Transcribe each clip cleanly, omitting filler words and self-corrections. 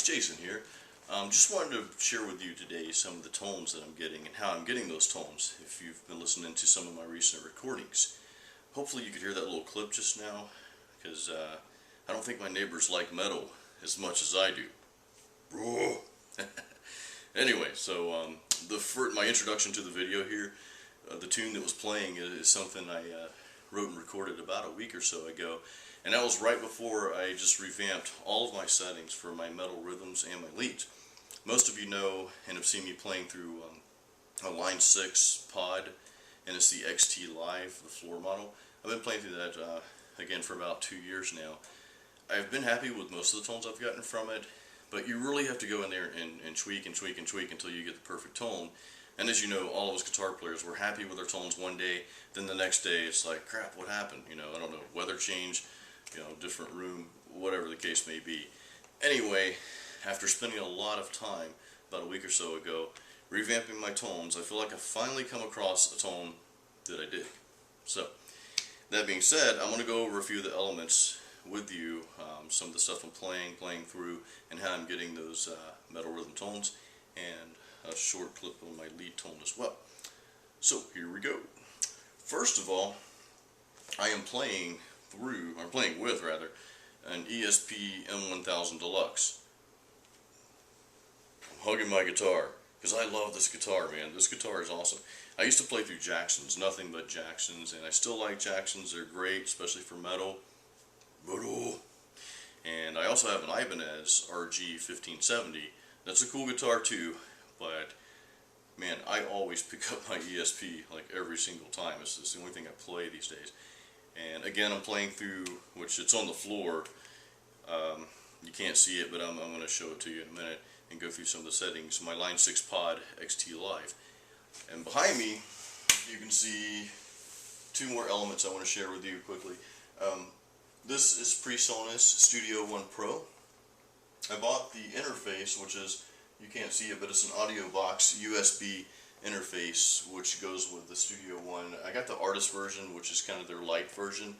it's Jason here. Just wanted to share with you today some of the tones that I'm getting and how I'm getting those tones if you've been listening to some of my recent recordings. Hopefully you could hear that little clip just now, because I don't think my neighbors like metal as much as I do. Anyway, so my introduction to the video here, the tune that was playing is something I wrote and recorded about a week or so ago, and that was right before I just revamped all of my settings for my metal rhythms and my leads. Most of you know and have seen me playing through a Line 6 pod, and it's the XT Live, the floor model. I've been playing through that again for about 2 years now. I've been happy with most of the tones I've gotten from it, but you really have to go in there and tweak and tweak and tweak until you get the perfect tone. And as you know, all of us guitar players were happy with their tones one day, then the next day it's like, crap, what happened? You know, I don't know, weather change, different room, whatever the case may be. Anyway, after spending a lot of time, about a week or so ago, revamping my tones, I feel like I've finally come across a tone that I dig. So, that being said, I'm going to go over a few of the elements with you, some of the stuff I'm playing through, and how I'm getting those metal rhythm tones, and a short clip of my lead tone as well. So, here we go. First of all, I am playing with an ESP M1000 Deluxe. I'm hugging my guitar because I love this guitar, man. This guitar is awesome. I used to play through Jacksons, nothing but Jacksons, and I still like Jacksons. They're great, especially for metal. And I also have an Ibanez RG 1570. That's a cool guitar too, but man, I always pick up my ESP like every single time. It's the only thing I play these days. And again, I'm playing through, which it's on the floor. You can't see it, but I'm going to show it to you in a minute and go through some of the settings. My Line 6 Pod XT Live. And behind me, you can see two more elements I want to share with you quickly. This is PreSonus Studio One Pro. I bought the interface, which is, you can't see it, but it's an audio box USB interface which goes with the Studio One. I got the artist version, which is kind of their light version,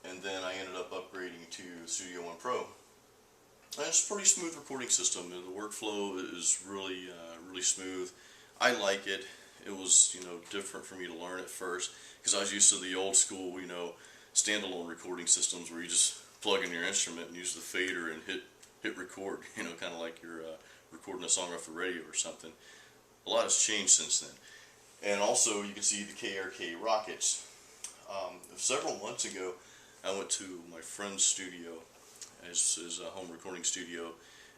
and then I ended up upgrading to Studio One Pro. And it's a pretty smooth recording system. The workflow is really smooth. I like it. It was different for me to learn at first because I was used to the old school standalone recording systems where you just plug in your instrument and use the fader and hit record. Kind of like you're recording a song off the radio or something. A lot has changed since then. And also you can see the KRK Rockets. Several months ago I went to my friend's studio, his home recording studio,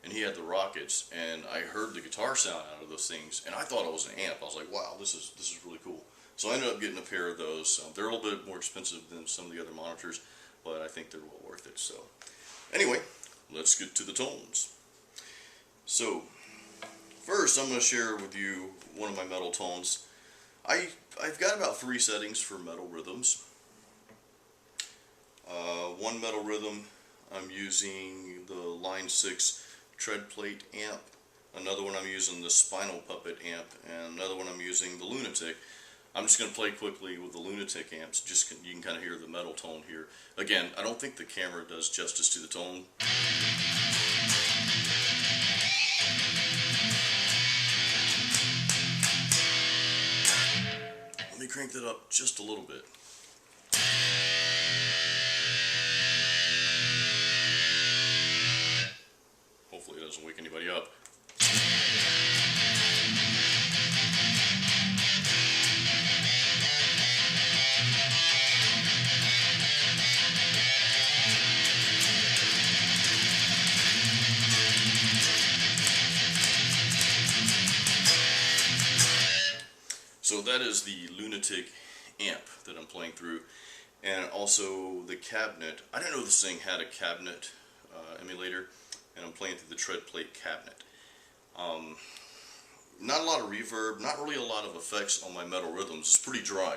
and he had the Rockets, and I heard the guitar sound out of those things, and I thought it was an amp. I was like, wow, this is really cool. So I ended up getting a pair of those. They're a little bit more expensive than some of the other monitors, but I think they're well worth it. So anyway, let's get to the tones. So first, I'm going to share with you one of my metal tones. I've got about 3 settings for metal rhythms. One metal rhythm, I'm using the Line 6 tread plate amp. Another one I'm using the Spinal Puppet amp, and another one I'm using the Lunatic. I'm just going to play quickly with the Lunatic amps. You can kind of hear the metal tone here. Again, I don't think the camera does justice to the tone. Let me crank that up just a little bit. Hopefully it doesn't wake anybody up. So that is the Lunatic amp that I'm playing through, and also the cabinet. I didn't know this thing had a cabinet emulator, and I'm playing through the tread plate cabinet. Not a lot of reverb, not really a lot of effects on my metal rhythms. It's pretty dry.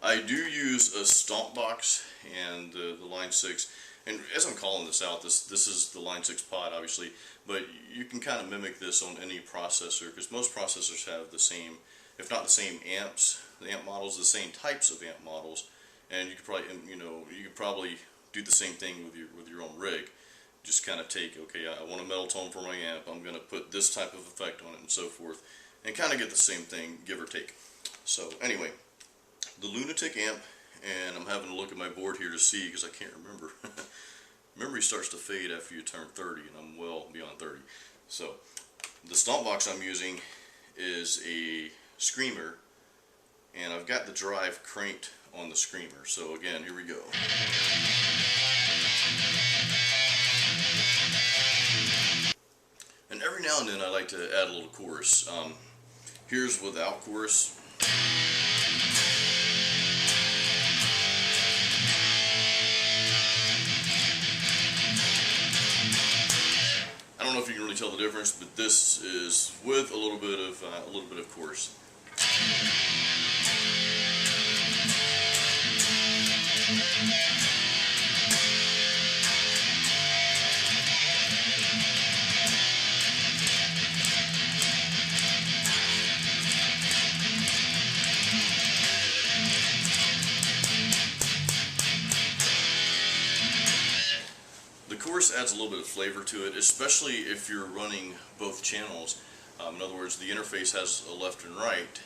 I do use a stomp box and the Line 6. And as I'm calling this out, this is the Line 6 pod, obviously, but you can kind of mimic this on any processor, because most processors have the same, if not the same amps, the amp models, the same types of amp models, and you could probably do the same thing with your own rig. Just kind of take, okay, I want a metal tone for my amp, I'm going to put this type of effect on it and so forth, and kind of get the same thing, give or take. So anyway, the Lunatic amp, and I'm having to look at my board here to see because I can't remember. Memory starts to fade after you turn 30, and I'm well beyond 30. So the stomp box I'm using is a Screamer, and I've got the drive cranked on the Screamer. So again, here we go. And every now and then I like to add a little chorus. Here's without chorus. I don't know if you can really tell the difference, but this is with a little bit of chorus. The chorus adds a little bit of flavor to it, especially if you're running both channels. In other words, the interface has a left and right.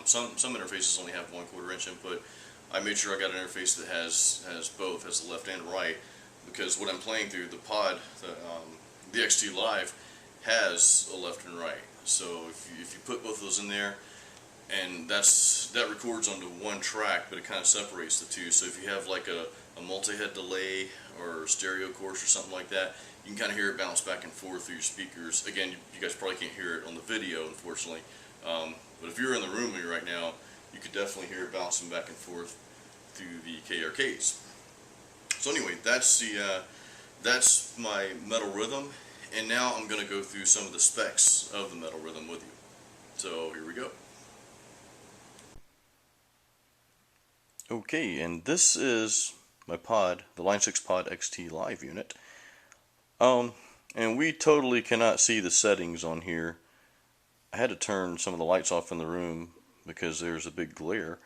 Some interfaces only have 1/4 inch input. I made sure I got an interface that has both, has the left and right, because what I'm playing through, the pod, the XT Live, has a left and right. So if you put both of those in there, and that records onto one track, but it kind of separates the two. So if you have like a multi-head delay or stereo course or something like that, you can kind of hear it bounce back and forth through your speakers. Again, you guys probably can't hear it on the video, unfortunately, but if you're in the room with me right now, you could definitely hear it bouncing back and forth through the KRKs. So anyway, that's my metal rhythm, and now I'm going to go through some of the specs of the metal rhythm with you. So here we go. Okay, and this is my pod, the Line 6 Pod XT Live unit. And we totally cannot see the settings on here. I had to turn some of the lights off in the room because there's a big glare.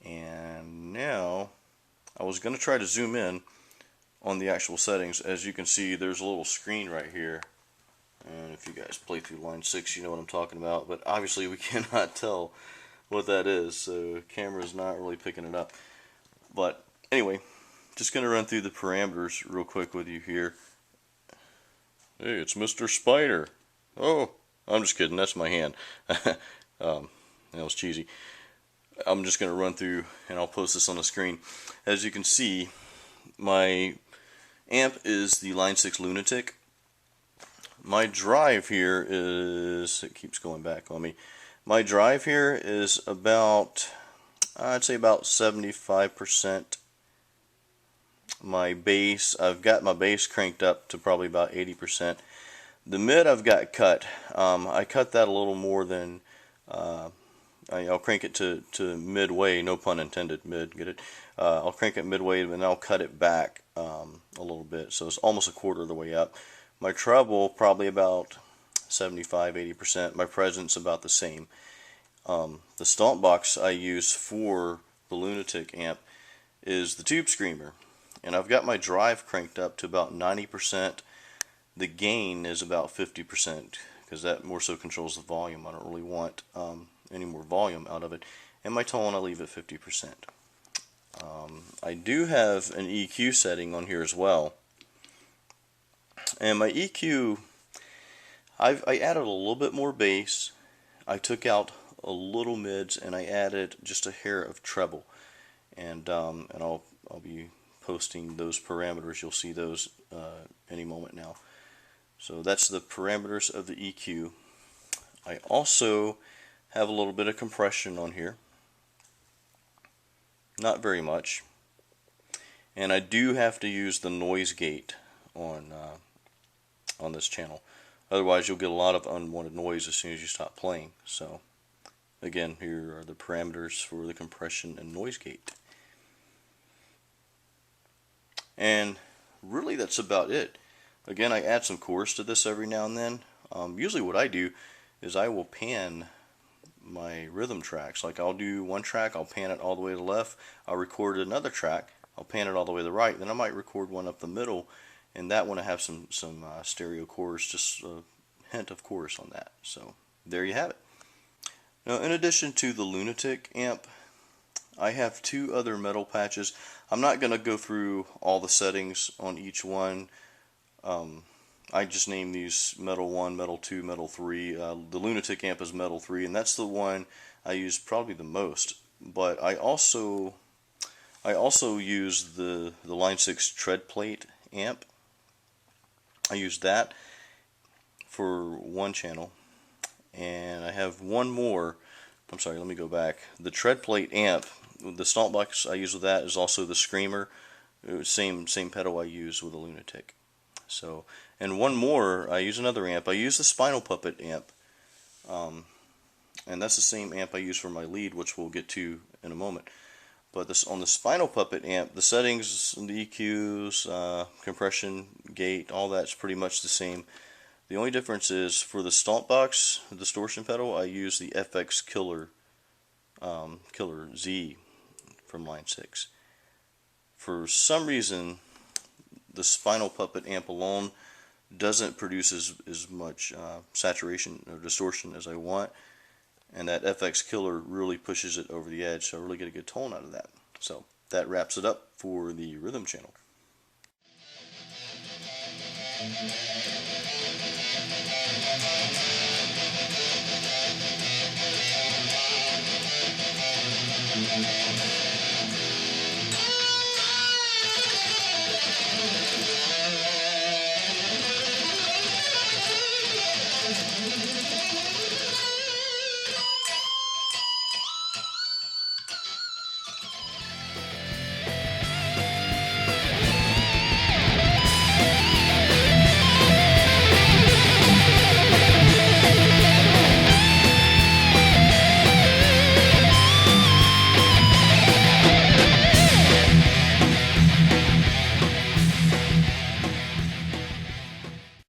And now I was going to try to zoom in on the actual settings. As you can see, there's a little screen right here. And if you guys play through Line 6, you know what I'm talking about. But obviously we cannot tell what that is, so the camera's not really picking it up. But anyway, just going to run through the parameters real quick with you here. Hey, it's Mr. Spider. Oh, I'm just kidding, that's my hand. That was cheesy. I'm just going to run through, and I'll post this on the screen. As you can see, my amp is the Line 6 Lunatic. My drive here is, it keeps going back on me. My drive here is about, I'd say about 75%. My bass, I've got my bass cranked up to probably about 80%. The mid I've got cut. I cut that a little more than, I'll crank it to midway, no pun intended, mid, get it? I'll crank it midway and then I'll cut it back a little bit. So it's almost a quarter of the way up. My treble probably about 75-80%. My presence about the same. The stomp box I use for the Lunatic amp is the Tube Screamer, and I've got my drive cranked up to about 90%. The gain is about 50% because that more so controls the volume. I don't really want any more volume out of it. And my tone I leave at 50%. I do have an EQ setting on here as well. And my EQ, I added a little bit more bass. I took out a little mids and I added just a hair of treble. And I'll be posting those parameters. You'll see those any moment now. So that's the parameters of the EQ. I also have a little bit of compression on here. Not very much. And I do have to use the noise gate on this channel. Otherwise you'll get a lot of unwanted noise as soon as you stop playing. So again, here are the parameters for the compression and noise gate. And really that's about it. Again, I add some chorus to this every now and then. Usually what I do is I will pan my rhythm tracks. Like I'll do one track, I'll pan it all the way to the left. I'll record another track, I'll pan it all the way to the right. Then I might record one up the middle, and that one I have some stereo chorus, just a hint of chorus on that. So there you have it. Now, in addition to the Lunatic amp, I have two other metal patches. I'm not going to go through all the settings on each one. I just named these Metal 1, Metal 2, Metal 3. The Lunatic amp is Metal 3, and that's the one I use probably the most. But I also use the Line 6 tread plate amp. I use that for one channel, and I have one more. I'm sorry, let me go back. The tread plate amp, the stomp box I use with that is also the Screamer. Same pedal I use with the Lunatic. So, and one more, I use another amp. I use the Spinal Puppet amp, and that's the same amp I use for my lead, which we'll get to in a moment. But this, on the Spinal Puppet amp, the settings, the EQs, compression, gate, all that's pretty much the same. The only difference is for the stomp box distortion pedal, I use the FX Killer Z from Line 6. For some reason, the Spinal Puppet amp alone doesn't produce as much saturation or distortion as I want, and that FX Killer really pushes it over the edge, so I really get a good tone out of that. So that wraps it up for the rhythm channel.